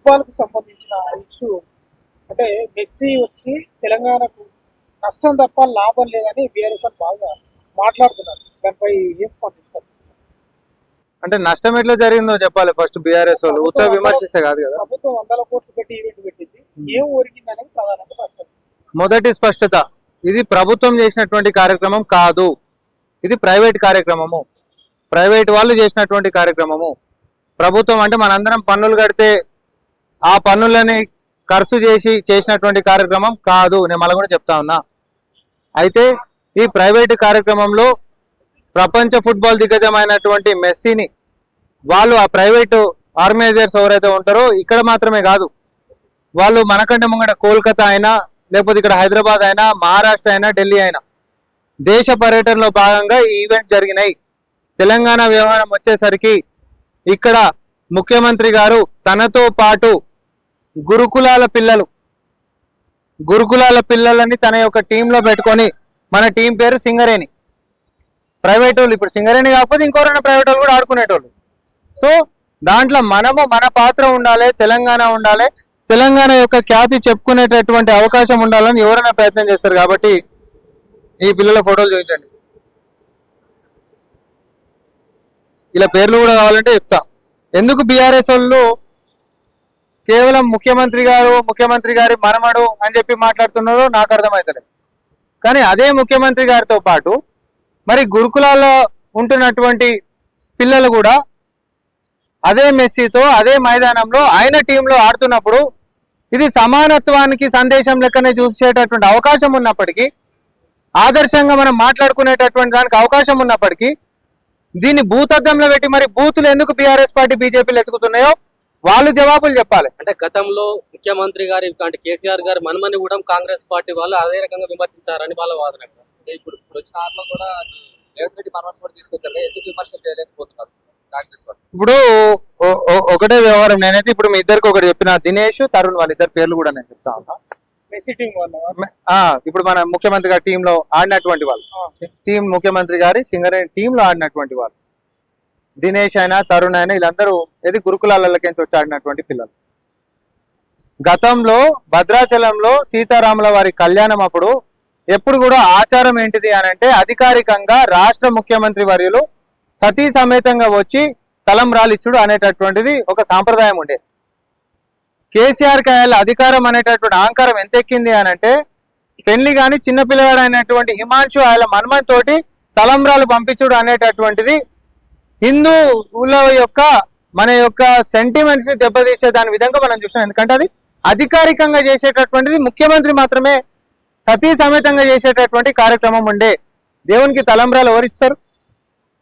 Football కు సంబంధించిన issue అంటే మెస్సీ వచ్చి తెలంగాణకు నష్టం తప్ప లాభం లేదని బీఆర్ఎస్ బాగా మాట్లాడుతున్నారు. దానిపై ఏం స్పందిస్తారు? అంటే నష్టం ఎట్లా జరిగిందో చెప్పాలి ఫస్ట్. బీఆర్ఎస్ వాళ్ళు ఉత్తర విమర్శిస్తే కాదు కదా. ప్రభుత్వం 100 కోట్లు పెట్టి ఈవెంట్ పెట్టింది, ఏం ఒరిగింది అనేది ప్రధానంగా ప్రశ్న. మొదటి స్పష్టత, ఇది ప్రభుత్వం చేసినటువంటి కార్యక్రమం కాదు, ఇది ప్రైవేట్ కార్యక్రమము, ప్రైవేట్ వాళ్ళు చేసినటువంటి కార్యక్రమము. ప్రభుత్వం అంటే మనందరం పన్నులు కడితే ఆ పన్నులని ఖర్చు చేసినటువంటి కార్యక్రమం కాదు. నేను మళ్ళీ కూడా చెప్తా ఉన్నా. అయితే ఈ ప్రైవేటు కార్యక్రమంలో ప్రపంచ ఫుట్బాల్ దిగ్గజమైనటువంటి మెస్సీని వాళ్ళు ఆ ప్రైవేటు ఆర్గనైజర్స్ ఎవరైతే ఉంటారో ఇక్కడ మాత్రమే కాదు, వాళ్ళు మనకంటే ముంగట కోల్కతా అయినా లేకపోతే ఇక్కడ హైదరాబాద్ అయినా మహారాష్ట్ర అయినా ఢిల్లీ అయినా దేశ పర్యటనలో భాగంగా ఈ ఈవెంట్ జరిగినాయి. తెలంగాణ వ్యవహారం వచ్చేసరికి ఇక్కడ ముఖ్యమంత్రి గారు తనతో పాటు గురుకులాల పిల్లలని తన యొక్క టీంలో పెట్టుకొని, మన టీం పేరు సింగరేణి, ప్రైవేట్ వాళ్ళు ఇప్పుడు సింగరేణి కాకపోతే ఇంకోరైనా ప్రైవేట్ వాళ్ళు కూడా ఆడుకునేటోళ్ళు. సో దాంట్లో మన పాత్ర ఉండాలి, తెలంగాణ ఉండాలి, తెలంగాణ యొక్క ఖ్యాతి చెప్పుకునేటటువంటి అవకాశం ఉండాలని ఎవరైనా ప్రయత్నం చేస్తారు. కాబట్టి ఈ పిల్లల ఫోటోలు చూపించండి, ఇలా పేర్లు కూడా కావాలంటే చెప్తా. ఎందుకు బీఆర్ఎస్ వాళ్ళు కేవలం ముఖ్యమంత్రి గారి మనమడు అని చెప్పి మాట్లాడుతున్నారో నాకు అర్థమవుతలేదు. కానీ అదే ముఖ్యమంత్రి గారితో పాటు మరి గురుకులాల్లో ఉంటున్నటువంటి పిల్లలు కూడా అదే మెస్సీతో అదే మైదానంలో ఆయన టీంలో ఆడుతున్నప్పుడు ఇది సమానత్వానికి సందేశం లెక్కనే చూసేటటువంటి అవకాశం ఉన్నప్పటికీ, ఆదర్శంగా మనం మాట్లాడుకునేటటువంటి దానికి అవకాశం ఉన్నప్పటికీ దీన్ని భూతద్దంలో పెట్టి మరి బూతులు ఎందుకు బీఆర్ఎస్ పార్టీ బీజేపీలు ఎత్తుకుతున్నాయో వాళ్ళు జవాబులు చెప్పాలి. అంటే గతంలో ముఖ్యమంత్రి గారి అంటే కేసీఆర్ గారి మనమని కూడా కాంగ్రెస్ పార్టీ వాళ్ళు అదే రకంగా విమర్శించారని వాళ్ళ వాదన. ఇప్పుడు వచ్చిన ఆటలో కూడా రేవంత్ రెడ్డి మనమని కూడా తీసుకొచ్చారు, ఎందుకు విమర్శలు చేయలేకపోతున్నారు కాంగ్రెస్ వాళ్ళు? ఇప్పుడు ఒకటే వ్యవహారం. నేనైతే ఇప్పుడు మీ ఇద్దరికి ఒకటి చెప్పిన, దినేష్, తరుణ్, వాళ్ళిద్దరు పేర్లు కూడా నేను చెప్తా ఉన్నా. ఇప్పుడు మన ముఖ్యమంత్రి గారి టీంలో ఆడినటువంటి వాళ్ళు, ముఖ్యమంత్రి గారి సింగరేణి టీంలో ఆడినటువంటి వాళ్ళు, దినేష్ అయినా తరుణ్ అయినా వీళ్ళందరూ ఏది గురుకులాలకించి వచ్చి ఆడినటువంటి పిల్లలు. గతంలో భద్రాచలంలో సీతారాముల వారి కళ్యాణం అప్పుడు ఎప్పుడు కూడా ఆచారం ఏంటిది అని అంటే, అధికారికంగా రాష్ట్ర ముఖ్యమంత్రి వర్యులు సతీ సమేతంగా వచ్చి తలంబ్రాలిచ్చుడు అనేటటువంటిది ఒక సాంప్రదాయం ఉండే. కేసీఆర్ కాయల అధికారం అనేటటువంటి అహంకారం ఎంత ఎక్కింది అని అంటే, పెళ్లి కానీ చిన్నపిల్లవాడు అయినటువంటి హిమాంశు ఆయన మన్మన్ తోటి తలంబ్రాలు పంపించుడు అనేటటువంటిది హిందువుల యొక్క మన యొక్క సెంటిమెంట్స్ ని దెబ్బతీసే దాని విధంగా మనం చూసాం. ఎందుకంటే అది అధికారికంగా చేసేటటువంటిది ముఖ్యమంత్రి మాత్రమే సతీ సమేతంగా చేసేటటువంటి కార్యక్రమం ఉండే. దేవునికి తలంబ్రాలు ఎవరిస్తారు?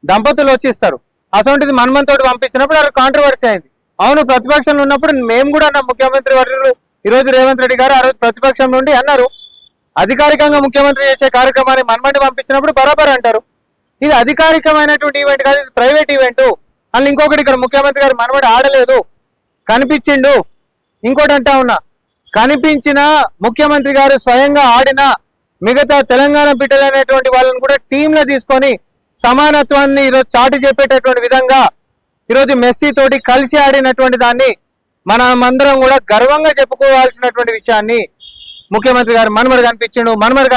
దంపతులు వచ్చి ఇస్తారు. అసొంటిది మన్మన్ తోటి పంపించినప్పుడు అది కాంట్రవర్సీ అయింది. అవును, ప్రతిపక్షంలో ఉన్నప్పుడు మేము కూడా అన్నాం, ముఖ్యమంత్రి వర్యులు ఈరోజు రేవంత్ రెడ్డి గారు ఆ రోజు ప్రతిపక్షం నుండి అన్నారు, అధికారికంగా ముఖ్యమంత్రి చేసే కార్యక్రమాన్ని మన్మని పంపించినప్పుడు బరాబర్ అంటారు. ఇది అధికారికమైనటువంటి ఈవెంట్ కాదు, ఇది ప్రైవేట్ ఈవెంట్. అని ఇంకొకటి, ఇక్కడ ముఖ్యమంత్రి గారు మనవడు ఆడలేదు, కనిపించిండు. ఇంకోటి అంటా ఉన్నా, కనిపించిన ముఖ్యమంత్రి గారు స్వయంగా ఆడిన మిగతా తెలంగాణ బిడ్డలైనటువంటి వాళ్ళని కూడా టీంలో తీసుకొని సమానత్వాన్ని ఈరోజు చాటి చెప్పేటటువంటి విధంగా ఈరోజు మెస్సీ తోటి కలిసి ఆడినటువంటి దాన్ని మనమందరం కూడా గర్వంగా చెప్పుకోవాల్సినటువంటి విషయాన్ని ముఖ్యమంత్రి గారు మనమడు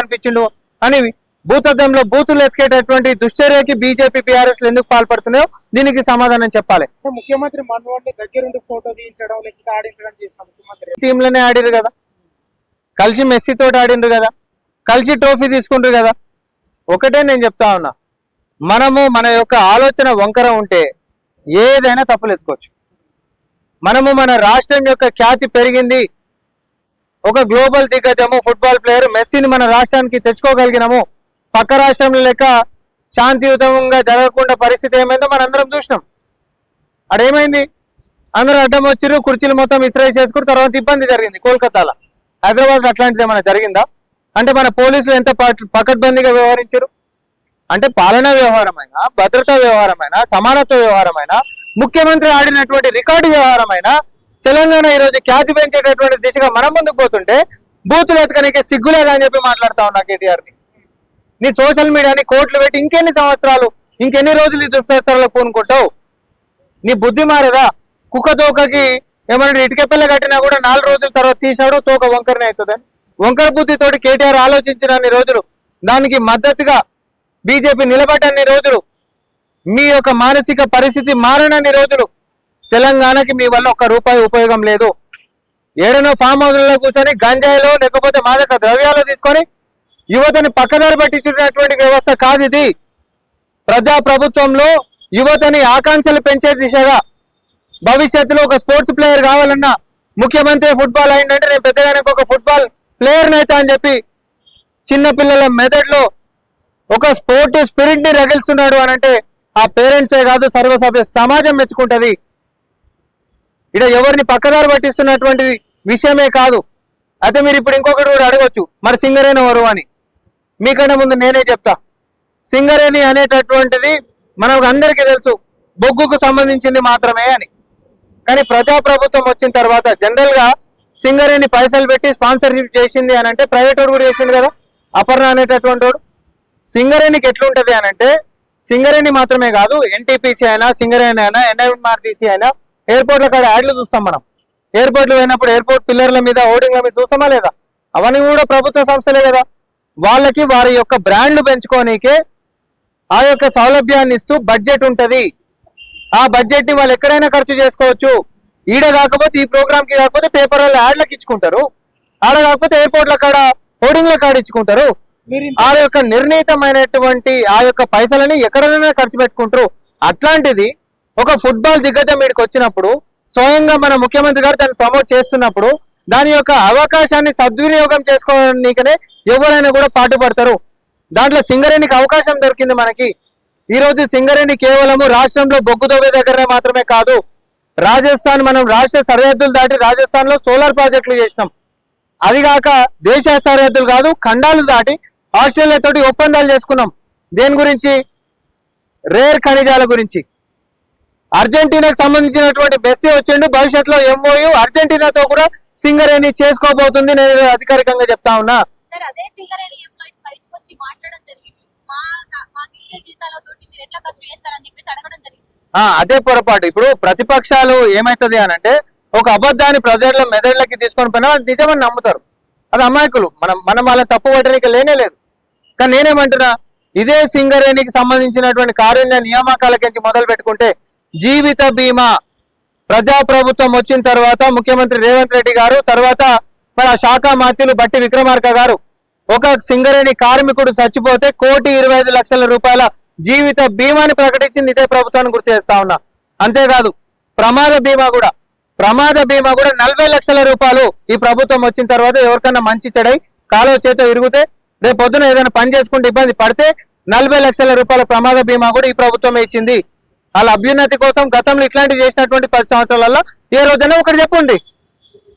కనిపించిండు అని భూతద్దంలో బూతులు ఎత్తికేటటువంటి దుశ్చర్యకి బీజేపీ బీఆర్ఎస్ ఎందుకు పాల్పడుతున్నాయో దీనికి సమాధానం చెప్పాలి. ముఖ్యమంత్రి మనవాడిని దగ్గరుండి ఫోటో తీయించడం, లేకపోతే ఆడించడం చేసిన ముఖ్యమంత్రి టీంలోనే ఆడిరు కదా, కలిసి మెస్సీ తోటి ఆడిండ్రు కదా, కలిసి ట్రోఫీ తీసుకుంటారు కదా. ఒకటే నేను చెప్తా ఉన్నా, మనము మన యొక్క ఆలోచన వంకర ఉంటే ఏదైనా తప్పులు ఎత్తుకోవచ్చు. మనము మన రాష్ట్రం యొక్క ఖ్యాతి పెరిగింది, ఒక గ్లోబల్ దిగ్గజము ఫుట్బాల్ ప్లేయర్ మెస్సీని మన రాష్ట్రానికి తెచ్చుకోగలిగినాము, పక్క రాష్ట్రంలో లెక్క శాంతియుతంగా జరగకుండా పరిస్థితి ఏమైందో మనందరం చూసినాం. అదేమైంది, అందరూ అడ్డం వచ్చిర్రు, కుర్చీలు మొత్తం ఇస్రాయిల్ చేసుకుని తర్వాత ఇబ్బంది జరిగింది కోల్కతాలో. హైదరాబాద్ అట్లాంటిది ఏమైనా జరిగిందా? అంటే మన పోలీసులు ఎంత పకడ్బందీగా వ్యవహరించారు అంటే, పాలనా వ్యవహారమైనా, భద్రతా వ్యవహారమైనా, సమానత్వ వ్యవహారమైనా, ముఖ్యమంత్రి ఆడినటువంటి రికార్డు వ్యవహారమైనా తెలంగాణ ఈరోజు ఖ్యాతి పెంచేటటువంటి దిశగా మనం ముందుకు పోతుంటే బూతులు ఎత్తుకనికే సిగ్గులేదా అని చెప్పి మాట్లాడుతా ఉన్నా కేటీఆర్ని. నీ సోషల్ మీడియాని కోట్లు పెట్టి ఇంకెన్ని సంవత్సరాలు, ఇంకెన్ని రోజులు ఈ దుష్ప్రచారాలకు పూనుకుంటావు? నీ బుద్ధి మారదా? కుక్క తోకకి ఏమన్నా ఇటుక పిల్ల కట్టినా కూడా 4 రోజుల తర్వాత తీసినాడు తోక వంకరనే అవుతుందని వంకర బుద్ధితోటి కేటీఆర్ ఆలోచించిన అన్ని రోజులు, దానికి మద్దతుగా బీజేపీ నిలబడ్డన్ని రోజులు, మీ యొక్క మానసిక పరిస్థితి మారనన్ని రోజులు తెలంగాణకి మీ వల్ల ₹1 ఉపయోగం లేదు. ఏడనో ఫామ్ హౌస్లలో కూర్చొని గంజాయిలో లేకపోతే మాదక ద్రవ్యాలు తీసుకొని యువతని పక్కదారి పట్టించుకున్నటువంటి వ్యవస్థ కాదు ఇది. ప్రజా ప్రభుత్వంలో యువతని ఆకాంక్షలు పెంచే దిశగా భవిష్యత్తులో ఒక స్పోర్ట్స్ ప్లేయర్ కావాలన్నా, ముఖ్యమంత్రి ఫుట్బాల్ అయిందంటే నేను పెద్దగానే ఒక ఫుట్బాల్ ప్లేయర్ నైతా అని చెప్పి చిన్న పిల్లల మెదడులో ఒక స్పోర్ట్ స్పిరిట్ ని రగిల్స్తున్నాడు అని అంటే ఆ పేరెంట్సే కాదు సర్వసభ్య సమాజం మెచ్చుకుంటది. ఇక్కడ ఎవరిని పక్కదారి పట్టిస్తున్నటువంటి విషయమే కాదు. అయితే మీరు ఇప్పుడు ఇంకొకటి కూడా అడగొచ్చు, మరి సింగరేణి ఎవరు అని. మీకన్నా ముందు నేనే చెప్తా. సింగరేణి అనేటటువంటిది మనకు అందరికీ తెలుసు బొగ్గుకు సంబంధించింది మాత్రమే అని. కానీ ప్రజాప్రభుత్వం వచ్చిన తర్వాత జనరల్ గా సింగరేణి పైసలు పెట్టి స్పాన్సర్షిప్ చేసింది అని అంటే ప్రైవేట్ వాడు కూడా చేసింది కదా, అపర్ణ అనేటటువంటి వాడు. సింగరేణికి ఎట్లుంటది అని అంటే సింగరేణి మాత్రమే కాదు, ఎన్టీపీసీ అయినా సింగరేణి అయినా ఎన్ఐఎంఆర్టీసీ అయినా ఎయిర్పోర్ట్ల కాడ యాడ్లు చూస్తాం మనం. ఎయిర్పోర్ట్లు పోయినప్పుడు ఎయిర్పోర్ట్ పిల్లర్ల మీద హోర్డింగ్ల మీద చూస్తామా లేదా? అవన్నీ కూడా ప్రభుత్వ సంస్థలే కదా. వాళ్ళకి వారి యొక్క బ్రాండ్లు పెంచుకోనీకే ఆ యొక్క సౌలభ్యాన్ని ఇస్తూ బడ్జెట్ ఉంటది. ఆ బడ్జెట్ ని వాళ్ళు ఎక్కడైనా ఖర్చు చేసుకోవచ్చు. ఈడ కాకపోతే ఈ ప్రోగ్రామ్ కి కాకపోతే పేపర్ వాళ్ళు యాడ్లకు ఇచ్చుకుంటారు, ఆడ కాకపోతే ఎయిర్పోర్ట్ల కాడ హోర్డింగ్ల కాడ ఇచ్చుకుంటారు. ఆ యొక్క నిర్ణీతమైనటువంటి ఆ యొక్క పైసలని ఎక్కడైనా ఖర్చు పెట్టుకుంటారు. అట్లాంటిది ఒక ఫుట్బాల్ దిగ్గజం వీడికి వచ్చినప్పుడు స్వయంగా మన ముఖ్యమంత్రి గారు దాన్ని ప్రమోట్ చేస్తున్నప్పుడు దాని యొక్క అవకాశాన్ని సద్వినియోగం చేసుకోవడానికనే ఎవరైనా కూడా పాటుపడతారు. దాంట్లో సింగరేణికి అవకాశం దొరికింది మనకి. ఈ రోజు సింగరేణి కేవలము రాష్ట్రంలో బొగ్గు దొవ్వే దగ్గరనే మాత్రమే కాదు, రాజస్థాన్ మనం రాష్ట్ర సరిహద్దులు దాటి రాజస్థాన్ లో సోలార్ ప్రాజెక్టులు చేసినాం. అది కాక దేశ సరిహద్దులు కాదు ఖండాలు దాటి ఆస్ట్రేలియా తోటి ఒప్పందాలు చేసుకున్నాం. దేని గురించి? రేర్ ఖనిజాల గురించి. అర్జెంటీనాకు సంబంధించినటువంటి మెస్సీ వచ్చిండు, భవిష్యత్తులో ఎంఓయు అర్జెంటీనాతో కూడా సింగరేణి చేసుకోబోతుంది. నేను అధికారికంగా చెప్తా ఉన్నా. అదే సింగరేణి ఎంప్లాయీస్ బయటకు వచ్చి మాట్లాడడం జరిగింది. మాకు ఇచ్చే జీతాలతోటి మీరు ఎట్లా ఖర్చు చేస్తారని చెప్పేసి అడగడం జరిగింది. అదే పొరపాటు. ఇప్పుడు ప్రతిపక్షాలు ఏమైతుంది అని అంటే ఒక అబద్ధాన్ని ప్రజల మెదడులకి తీసుకొని పోయినా అది నిజమని నమ్ముతారు. అది అమాయకులు. మనం వాళ్ళని తప్పు పట్టడానికి లేనే లేదు. కానీ నేనేమంటున్నా, ఇదే సింగరేణికి సంబంధించినటువంటి కారుణ్య నియామకాలకించి మొదలు పెట్టుకుంటే జీవిత బీమా ప్రజాప్రభుత్వం వచ్చిన తర్వాత ముఖ్యమంత్రి రేవంత్ రెడ్డి గారు, తర్వాత మన శాఖ మంత్రులు బట్టి విక్రమార్క గారు ఒక సింగరేణి కార్మికుడు చచ్చిపోతే ₹1,25,00,000 జీవిత బీమాని ప్రకటించింది ఇదే ప్రభుత్వాన్ని గుర్తు చేస్తా ఉన్నా. అంతేకాదు ప్రమాద బీమా కూడా 40 లక్షల రూపాయలు ఈ ప్రభుత్వం వచ్చిన తర్వాత ఎవరికన్నా మంచి చెడై కాలో చేతో ఇరిగితే రేపు పొద్దున ఏదైనా పని చేసుకుంటే ఇబ్బంది పడితే 40 లక్షల రూపాయల ప్రమాద బీమా కూడా ఈ ప్రభుత్వమే ఇచ్చింది. వాళ్ళ అభ్యున్నతి కోసం గతంలో ఇట్లాంటివి చేసినటువంటి 10 సంవత్సరాలలో ఏ రోజైనా ఒకటి చెప్పండి.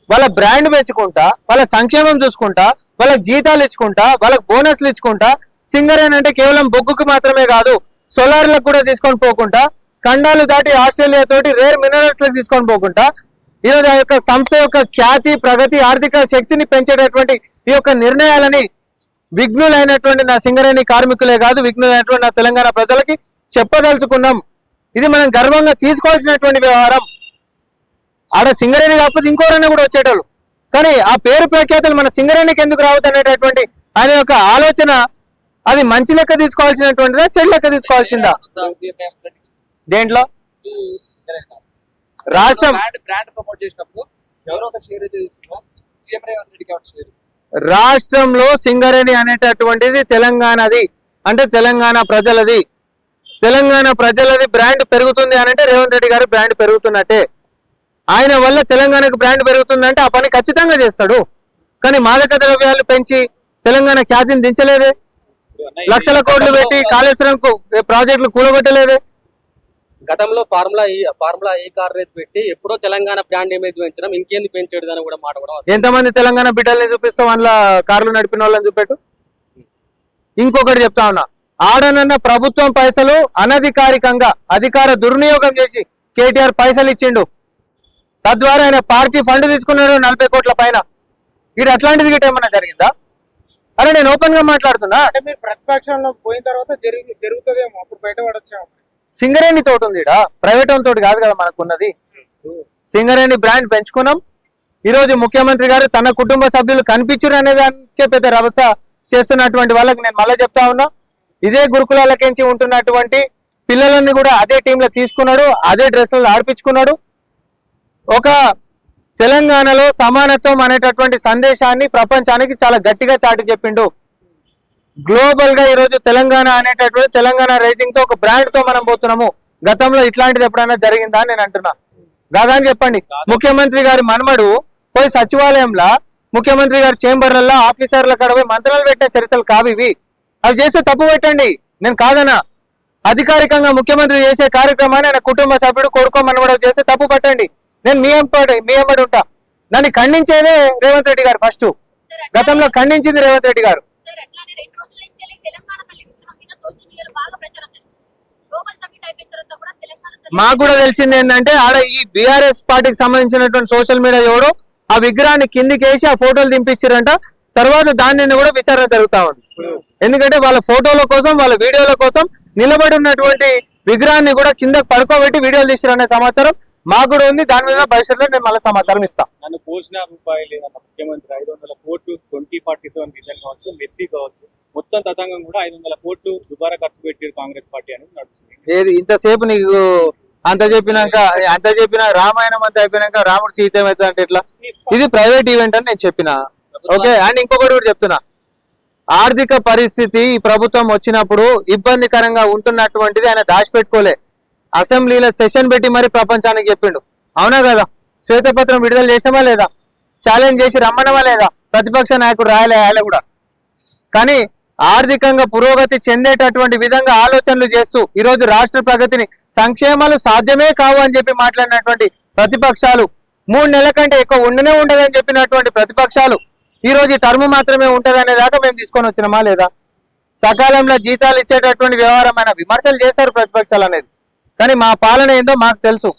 వాళ్ళ బ్రాండ్ పెంచుకుంటా, వాళ్ళ సంక్షేమం చూసుకుంటా, వాళ్ళకి జీతాలు ఇచ్చుకుంటా, వాళ్ళకి బోనస్లు ఇచ్చుకుంటా, సింగరేణి అంటే కేవలం బొగ్గుకు మాత్రమే కాదు సోలార్లకు కూడా తీసుకొని పోకుండా, ఖండాలు దాటి ఆస్ట్రేలియా తోటి రేర్ మినరల్స్ లకు తీసుకొని పోకుండా ఈరోజు ఆ యొక్క సంస్థ యొక్క ఖ్యాతి, ప్రగతి, ఆర్థిక శక్తిని పెంచేటటువంటి ఈ యొక్క నిర్ణయాలని విఘ్నులైనటువంటి నా సింగరేణి కార్మికులే కాదు, విఘ్నులైనటువంటి నా తెలంగాణ ప్రజలకి చెప్పదలుచుకున్నాం. ఇది మనం గర్వంగా తీసుకోవాల్సినటువంటి వ్యవహారం. ఆడ సింగరేణి కాకపోతే ఇంకోరైనా కూడా వచ్చేటోళ్ళు, కానీ ఆ పేరు ప్రఖ్యాతలు మన సింగరేణికి ఎందుకు రావద్దు అనేటటువంటి ఆయన యొక్క ఆలోచన అది మంచి లెక్క తీసుకోవాల్సినటువంటిదా, చెడు లెక్క తీసుకోవాల్సిందా? దేంట్లో రాష్ట్రం బ్రాండ్ ప్రమోట్ చేసినప్పుడు ఎవరో ఒక షేర్ అయితే తీసుకున్నా, సీఎం రేవంత్ రెడ్డికి ఒక షేర్. రాష్ట్రంలో సింగరేణి అనేటటువంటిది తెలంగాణది, అంటే తెలంగాణ ప్రజలది. తెలంగాణ ప్రజలది బ్రాండ్ పెరుగుతుంది అని అంటే రేవంత్ రెడ్డి గారి బ్రాండ్ పెరుగుతున్నట్టే. ఆయన వల్ల తెలంగాణకు బ్రాండ్ పెరుగుతుందంటే ఆ పని ఖచ్చితంగా చేస్తాడు. కానీ మాదక ద్రవ్యాలు పెంచి తెలంగాణ ఖ్యాతిని దించలేదే, లక్షల కోట్లు పెట్టి కాళేశ్వరం ప్రాజెక్టులు కూలగొట్టలేదే. గతంలో ఫార్ములా ఈ కార్ రేస్ పెట్టి ఎప్పుడో తెలంగాణ బ్రాండ్ ఇమేజ్ పెంచడం, ఇంకేంది పెంచేది అని కూడా మాట కూడా. ఎంతమంది తెలంగాణ బిడ్డల్ని చూపిస్తాం అందులో కార్లు నడిపిన వాళ్ళని చూపెట్టు. ఇంకొకటి చెప్తా ఉన్నా, ఆడనన్న ప్రభుత్వం పైసలు అనధికారికంగా అధికార దుర్వినియోగం చేసి కేటీఆర్ పైసలు ఇచ్చిండు. తద్వారా ఆయన పార్టీ ఫండ్ తీసుకున్నాడు 40 కోట్ల పైన. ఇది అట్లాంటిది గిట్ట ఏమన్నా జరిగిందా? అరే నేను ఓపెన్ గా మాట్లాడుతున్నా. అంటే మీరు ప్రతిపక్షంలో పోయిన తర్వాత జరుగుతుందేమో, అప్పుడు బయటపడొచ్చాము. సింగరేణి తోటి ఉంది, ప్రైవేట్ తోటి కాదు కదా మనకున్నది. సింగరేణి బ్రాండ్ పెంచుకున్నాం. ఈ రోజు ముఖ్యమంత్రి గారు తన కుటుంబ సభ్యులు కనిపించరు అనే దానికే పెద్ద రభస చేస్తున్నటువంటి వాళ్ళకి నేను మళ్ళీ చెప్తా ఉన్నా, ఇదే గురుకులాలకించి ఉంటున్నటువంటి పిల్లలని కూడా అదే టీంలో తీసుకున్నాడు, అదే డ్రెస్సులు ఆడిపించుకున్నాడు. ఒక తెలంగాణలో సమానత్వం అనేటటువంటి సందేశాన్ని ప్రపంచానికి చాలా గట్టిగా చాటి చెప్పిండు. గ్లోబల్ గా ఈరోజు తెలంగాణ అనేటటువంటి తెలంగాణ రైజింగ్ తో ఒక బ్రాండ్ తో మనం పోతున్నాము. గతంలో ఇట్లాంటిది ఎప్పుడైనా జరిగిందా అని నేను అంటున్నా. కాదని చెప్పండి. ముఖ్యమంత్రి గారి మనమడు పోయి సచివాలయంలో ముఖ్యమంత్రి గారి చేంబర్లలో ఆఫీసర్ల కాడ పోయి మంత్రాలు పెట్టే చరిత్రలు కావు ఇవి. అవి చేస్తే తప్పు పెట్టండి, నేను కాదనా. అధికారికంగా ముఖ్యమంత్రి చేసే కార్యక్రమాన్ని ఆయన కుటుంబ సభ్యుడు కొడుకో మనవడు చేస్తే తప్పు పట్టండి. నేను మీ ఎంబడి ఉంటా. దాన్ని ఖండించేదే రేవంత్ రెడ్డి గారు ఫస్ట్. గతంలో ఖండించింది రేవంత్ రెడ్డి గారు. సార్ అట్లానే 2 రోజుల నుంచి తెలంగాణ తల్లి విగ్రహం మీద సోషల్ మీడియాలో బాగా ప్రచారం చేస్తుంది. గ్లోబల్ సమిట్ అయిపోయిన తర్వాత కూడా తెలంగాణ తల్లి మాకు కూడా తెలిసింది ఏంటంటే ఆడ ఈ బీఆర్ఎస్ పార్టీకి సంబంధించినటువంటి సోషల్ మీడియా ఎవడో ఆ విగ్రహాన్ని కిందికి వేసి ఆ ఫోటోలు దింపించారంట. తర్వాత దాన్ని కూడా విచారణ జరుగుతా ఉంది. ఎందుకంటే వాళ్ళ ఫోటోల కోసం వాళ్ళ వీడియోల కోసం నిలబడి ఉన్నటువంటి విగ్రహాన్ని కూడా కిందకి పడుకోబెట్టి వీడియోలు తీసారనే సమాచారం మాకు కూడా ఉంది. దాని మీద భవిష్యత్తులో నేను మళ్ళీ సమాచారం ఇస్తాను. నన్ను కోసిన రూపాయలు లేదన్న ముఖ్యమంత్రి 500 కోట్లు 2047 రీజన్ కావచ్చు, మెస్సీ కావచ్చు, మొత్తం తతంగం కూడా 500 కోట్లు దుబారా ఖర్చు పెట్టారు కాంగ్రెస్ పార్టీ అనేది నడుస్తుంది. ఏది ఇంతసేపు నీకు అంత చెప్పిన రామాయణం అంతా అయిపోయినాక రాముడు సీత ఏమైతే అంటే ఎట్లా? ఇది ప్రైవేట్ ఈవెంట్ అని నేను చెప్పిన. ఓకే, అండ్ ఇంకొకటి కూడా చెప్తున్నా, ఆర్థిక పరిస్థితి ఈ ప్రభుత్వం వచ్చినప్పుడు ఇబ్బందికరంగా ఉంటున్నటువంటిది ఆయన దాచిపెట్టుకోలే. అసెంబ్లీలో సెషన్ పెట్టి మరి ప్రపంచానికి చెప్పిండు. అవునా కదా? శ్వేతపత్రం విడుదల చేసామా లేదా? ఛాలెంజ్ చేసి రమ్మనమా లేదా? ప్రతిపక్ష నాయకుడు రాయలే కూడా. కానీ ఆర్థికంగా పురోగతి చెందేటటువంటి విధంగా ఆలోచనలు చేస్తూ ఈరోజు రాష్ట్ర ప్రగతిని సంక్షేమాలు సాధ్యమే కావు అని చెప్పి మాట్లాడినటువంటి ప్రతిపక్షాలు, 3 నెలల కంటే ఎక్కువ ఉండనే ఉండదని చెప్పినటువంటి ప్రతిపక్షాలు ఈ రోజు టర్మ్ మాత్రమే ఉంటది అనే దాకా మేము తీసుకొని వచ్చినామా లేదా? సకాలంలో జీతాలు ఇచ్చేటటువంటి వ్యవహారమైన విమర్శలు చేశారు ప్రతిపక్షాలు అనేది. కానీ మా పాలన ఏందో మాకు తెలుసు,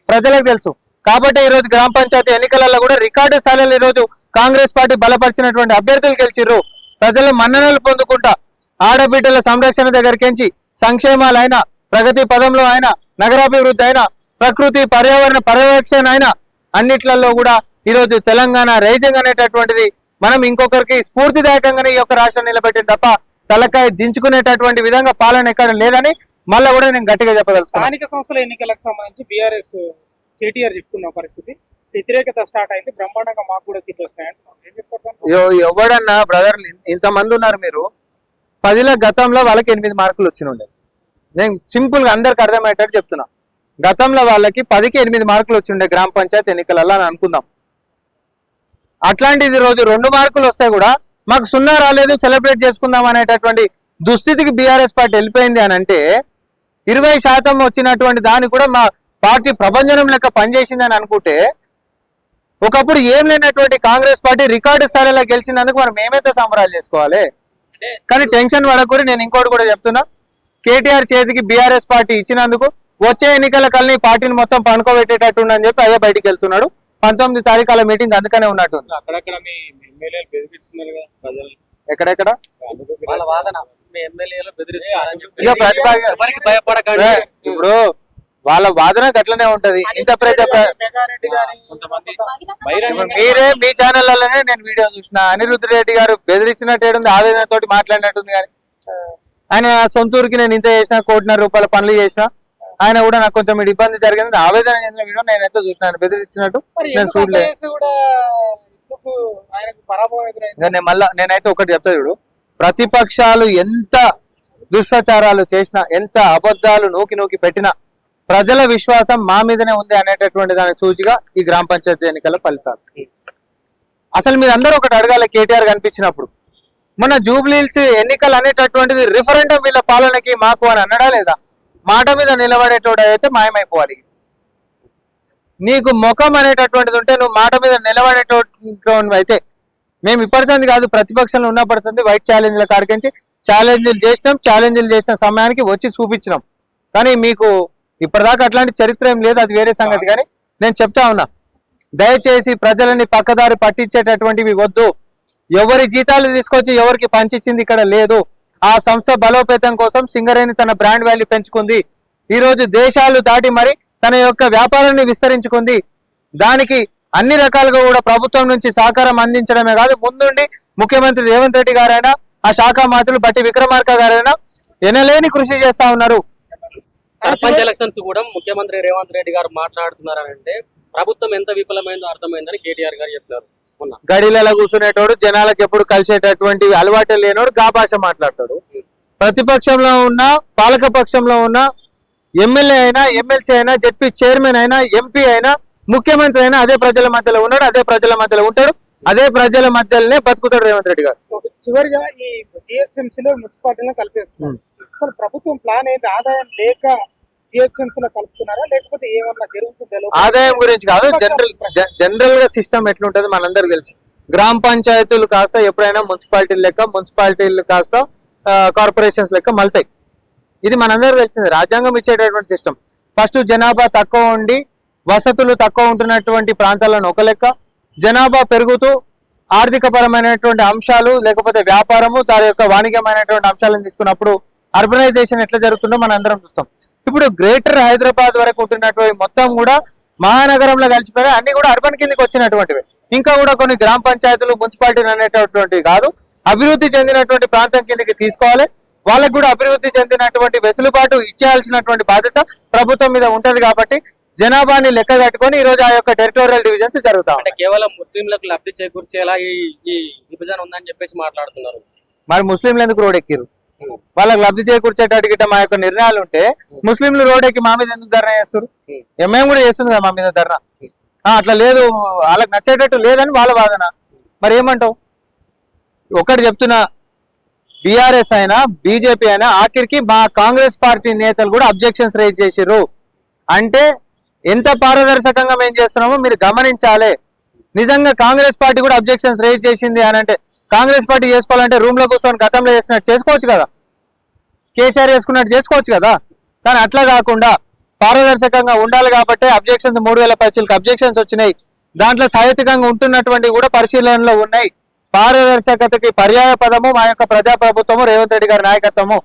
ప్రజలకు తెలుసు. కాబట్టి ఈ రోజు గ్రామ పంచాయతీ ఎన్నికలలో కూడా రికార్డు స్థాయిలో ఈ రోజు కాంగ్రెస్ పార్టీ బలపరిచినటువంటి అభ్యర్థులు గెలిచిర్రు. ప్రజలు మన్ననలు పొందుకుంటా ఆడబిడ్డల సంరక్షణ దగ్గరికించి సంక్షేమాలైనా, ప్రగతి పదంలో అయినా, నగరాభివృద్ధి అయినా, ప్రకృతి పర్యావరణ పర్యవేక్షణ అయినా అన్నిట్లలో కూడా ఈరోజు తెలంగాణ రైజింగ్ అనేటటువంటిది మనం ఇంకొకరికి స్ఫూర్తిదాయకంగానే ఈ యొక్క రాష్ట్రం నిలబెట్టింది తప్ప తలకాయ దించుకునేటటువంటి విధంగా పాలన ఎక్కడ లేదని మళ్ళీ కూడా నేను గట్టిగా చెప్పగలుగుతాను. స్థానిక సంస్థల ఎన్నికలకు సంబంధించి బీఆర్ఎస్ కేటీఆర్ చెప్తున్న పరిస్థితి వ్యతిరేకత స్టార్ట్ అయింది. బ్రహ్మాండంగా మాకు కూడా సీట్లు వస్తాయంటే ఎవడన్నా బ్రదర్ ఇంతమంది ఉన్నారు మీరు 10 గతంలో వాళ్ళకి 8 మార్కులు వచ్చినుండే. నేను సింపుల్ గా అందరికి అర్థమయ్యేటట్టు చెప్తున్నా. గతంలో వాళ్ళకి 10కి 8 మార్కులు వచ్చిండే గ్రామ పంచాయతీ ఎన్నికలలో అని అనుకుందాం. అట్లాంటిది రోజు 2 మార్కులు వస్తే కూడా మాకు 0 రాలేదు, సెలబ్రేట్ చేసుకుందాం అనేటటువంటి దుస్థితికి బీఆర్ఎస్ పార్టీ వెళ్ళిపోయింది అని అంటే 20% వచ్చినటువంటి దాన్ని కూడా మా పార్టీ ప్రభంజనం లెక్క పనిచేసింది అని అనుకుంటే, ఒకప్పుడు ఏం లేనటువంటి కాంగ్రెస్ పార్టీ రికార్డు స్థాయిలో గెలిచినందుకు మనం మేమైతే సంబరాలు చేసుకోవాలి. కానీ టెన్షన్ పడకూరి. నేను ఇంకోటి కూడా చెప్తున్నా, కేటీఆర్ చేతికి బీఆర్ఎస్ పార్టీ ఇచ్చినందుకు వచ్చే ఎన్నికల కల్ని పార్టీని మొత్తం పండుకోబెట్టేటట్టుండని చెప్పి అయ్యే బయటికి వెళ్తున్నాడు. 19 తారీఖుల మీటింగ్ అందుకనే ఉన్నట్టు. అక్కడక్కడ మీ ఎమ్మెల్యేలు బెదిరిస్తున్నారు కదా ప్రజలు. ఎక్కడెక్కడ వాళ్ళ వాదన మీ ఎమ్మెల్యేలు బెదిరిస్తున్నారని చెప్పి. ఇక ప్రతిభ- ఎవరికి భయపడకండి. ఇప్పుడు వాళ్ళ వాదన గట్లనే ఉంటది. ఇంత మెగారెడ్డి గాని కొంతమంది బహిరంగ మీరే మీ ఛానళ్లలోనే నేను వీడియో చూసిన, అనిరుద్ధ్ రెడ్డి గారు బెదిరించినట్టు ఆవేదన తోటి మాట్లాడినట్టుంది. కానీ ఆయన సొంత ఊరికి నేను ఇంత చేసిన, 1,50,00,000 రూపాయల పనులు చేసిన, ఆయన కూడా నాకు కొంచెం ఇబ్బంది జరిగింది ఆవేదన చెందిన వీడియో నేనైతే చూసిన. ఆయన బెదిరించినట్టు మరి నేను ఎందుకు చూడలేదు. అంత చేసి కూడా ఎందుకు ఆయనకు పరాభవం ఎదురైంది? ఇంకా నేనైతే ఒకటి చెప్తా చూడు, ప్రతిపక్షాలు ఎంత దుష్ప్రచారాలు చేసినా, ఎంత అబద్ధాలు నూకి పెట్టినా ప్రజల విశ్వాసం మా మీదనే ఉంది అనేటటువంటి దాని సూచిగా ఈ గ్రామ పంచాయతీ ఎన్నికల ఫలితాలు. అసలు మీరు అందరూ ఒకటి అడగాలి, కేటీఆర్ కనిపించినప్పుడు మన జూబ్లీహిల్స్ ఎన్నికలు అనేటటువంటిది రిఫరెండం వీళ్ళ పాలనకి మాకు అని అన్నడా లేదా? మాట మీద నిలబడేటోడు అయితే మాయమైపోవాలి. నీకు ముఖం అనేటటువంటిది ఉంటే నువ్వు మాట మీద నిలబడేటటువంటి అయితే, మేము ఇప్పటిది కాదు ప్రతిపక్షంలో ఉన్నప్పటింది వైట్ ఛాలెంజ్ల కాడికించి ఛాలెంజ్లు చేసిన సమయానికి వచ్చి చూపించినాం. కానీ మీకు ఇప్పటిదాకా అట్లాంటి చరిత్ర ఏం లేదు, అది వేరే సంగతి. కానీ నేను చెప్తా ఉన్నా, దయచేసి ప్రజలని పక్కదారి పట్టించేటటువంటివి వద్దు. ఎవరి జీతాలు తీసుకొచ్చి ఎవరికి పంచిచ్చింది ఇక్కడ లేదు. ఆ సంస్థ బలోపేతం కోసం సింగరేణి తన బ్రాండ్ వాల్యూ పెంచుకుంది. ఈ రోజు దేశాలు దాటి మరి తన యొక్క వ్యాపారాన్ని విస్తరించుకుంది. దానికి అన్ని రకాలుగా కూడా ప్రభుత్వం నుంచి సహకారం అందించడమే కాదు, ముందుండి ముఖ్యమంత్రి రేవంత్ రెడ్డి గారైనా ఆ శాఖ మంత్రులు బట్టి విక్రమార్క గారైనా ఎనలేని కృషి చేస్తా ఉన్నారు. సర్పంచ్ ఎలక్షన్స్ కూడా ముఖ్యమంత్రి రేవంత్ రెడ్డి గారు మాట్లాడుతున్నారంటే ప్రభుత్వం ఎంత విఫలమైందో అర్థమైందని కేటీఆర్ గారు చెప్పారు. గడిలలో కూర్చునేటోడు, జనాలకు ఎప్పుడు కలిసేటటువంటి అలవాటు లేనోడు గా భాష మాట్లాడతాడు. ప్రతిపక్షంలో ఉన్న, పాలక పక్షంలో ఉన్న ఎమ్మెల్యే అయినా, ఎమ్మెల్సీ అయినా, జడ్పీ చైర్మన్ అయినా, ఎంపీ అయినా, ముఖ్యమంత్రి అయినా అదే ప్రజల మధ్యలో ఉన్నాడు, అదే ప్రజల మధ్యలో ఉంటాడు, అదే ప్రజల మధ్యలోనే బతుకుతాడు రేవంత్ రెడ్డి గారు. చివరిగా ఈ జిహెచ్ఎంసీలో మున్సిపాలిటీలో కలిపేస్తున్నారు. అసలు ప్రభుత్వం ప్లాన్ ఏంటి? ఆదాయం లేక జిహెచ్ఎంసీలో కలుపుతున్నారా, లేకపోతే ఏమన్నా జరుగుతుందో? ఆదాయం గురించి కాదు, జనరల్ గా సిస్టమ్ ఎట్లుంటది మనందరికి తెలుసు. గ్రామ పంచాయతీలు కాస్త ఎప్పుడైనా మున్సిపాలిటీలు లెక్క, మున్సిపాలిటీలు కాస్త కార్పొరేషన్స్ లెక్క మలుతాయి. ఇది మనందరికి తెలిసింది, రాజ్యాంగం ఇచ్చేటటువంటి సిస్టమ్. ఫస్ట్ జనాభా తక్కువ ఉండి వసతులు తక్కువ ఉంటున్నటువంటి ప్రాంతాలను ఒక లెక్క, జనాభా పెరుగుతూ ఆర్థిక పరమైనటువంటి అంశాలు లేకపోతే వ్యాపారము దాని యొక్క వాణిజ్యమైనటువంటి అంశాలను తీసుకున్నప్పుడు అర్బనైజేషన్ ఎట్లా జరుగుతుందో మనం అందరం చూస్తాం. ఇప్పుడు గ్రేటర్ హైదరాబాద్ వరకు ఉంటున్నటువంటి మొత్తం కూడా మహానగరంలో కలిసిపోయి అన్ని కూడా అర్బన్ కిందకి వచ్చినటువంటివి. ఇంకా కూడా కొన్ని గ్రామ పంచాయతీలు, మున్సిపాలిటీలు అనేటటువంటివి కాదు, అభివృద్ధి చెందినటువంటి ప్రాంతం కిందకి తీసుకోవాలి. వాళ్ళకు కూడా అభివృద్ధి చెందినటువంటి వెసులుబాటు ఇచ్చేయాల్సినటువంటి బాధ్యత ప్రభుత్వం మీద ఉంటది. కాబట్టి జనాభాని లెక్క కట్టుకొని ఈ రోజు ఆ యొక్క టెరిటోరియల్ డివిజన్స్ జరుగుతాయి. అంటే కేవలం ముస్లింలకు లబ్ధి చేకూర్చేలా ఈ విభజన ఉందని చెప్పేసి మాట్లాడుతున్నారు. మరి ముస్లింలు ఎందుకు రోడ్ ఎక్కిరు? వాళ్ళకి లబ్ధి చేకూర్చేటట్టు మా యొక్క నిర్ణయాలు ఉంటే ముస్లింలు రోడ్ ఎక్కి మా మీద ఎందుకు ధర్నా చేస్తారు? ఎంఐఎం కూడా చేస్తుంది కదా మా మీద ధర్నా. అట్లా లేదు, వాళ్ళకి నచ్చేటట్టు లేదని వాళ్ళ వాదన. మరి ఏమంటావు? ఒకటి చెప్తున్నా, బీఆర్ఎస్ అయినా బీజేపీ అయినా ఆఖరికి మా కాంగ్రెస్ పార్టీ నేతలు కూడా అబ్జెక్షన్స్ రైజ్ చేసిర్రు. అంటే ఎంత పారదర్శకంగా మేము చేస్తున్నామో మీరు గమనించాలి. నిజంగా కాంగ్రెస్ పార్టీ కూడా అబ్జెక్షన్స్ రైజ్ చేసింది అని అంటే, కాంగ్రెస్ పార్టీ చేసుకోవాలంటే రూమ్ లో కూర్చొని గతంలో చేసినట్టు చేసుకోవచ్చు కదా, కేసీఆర్ చేసుకున్నట్టు చేసుకోవచ్చు కదా. కానీ అట్లా కాకుండా పారదర్శకంగా ఉండాలి కాబట్టి అబ్జెక్షన్స్ 3000 పైచీలకు అబ్జెక్షన్స్ వచ్చినాయి. దాంట్లో సాహిత్యంగా ఉంటున్నటువంటి కూడా పరిశీలనలో ఉన్నాయి. పారదర్శకతకి పర్యాయ పదము మా యొక్క ప్రజాప్రభుత్వము, రేవంత్ రెడ్డి గారి నాయకత్వము.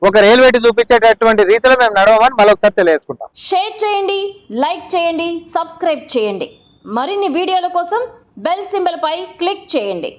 ఒక రైల్వేటి చూపించేటటువంటి రీతిలో మేము నడవమని మరొకసారి తెలియజేసుకుంటాం. షేర్ చేయండి, లైక్ చేయండి, సబ్స్క్రైబ్ చేయండి. మరిన్ని వీడియోల కోసం బెల్ సింబల్ పై క్లిక్ చేయండి.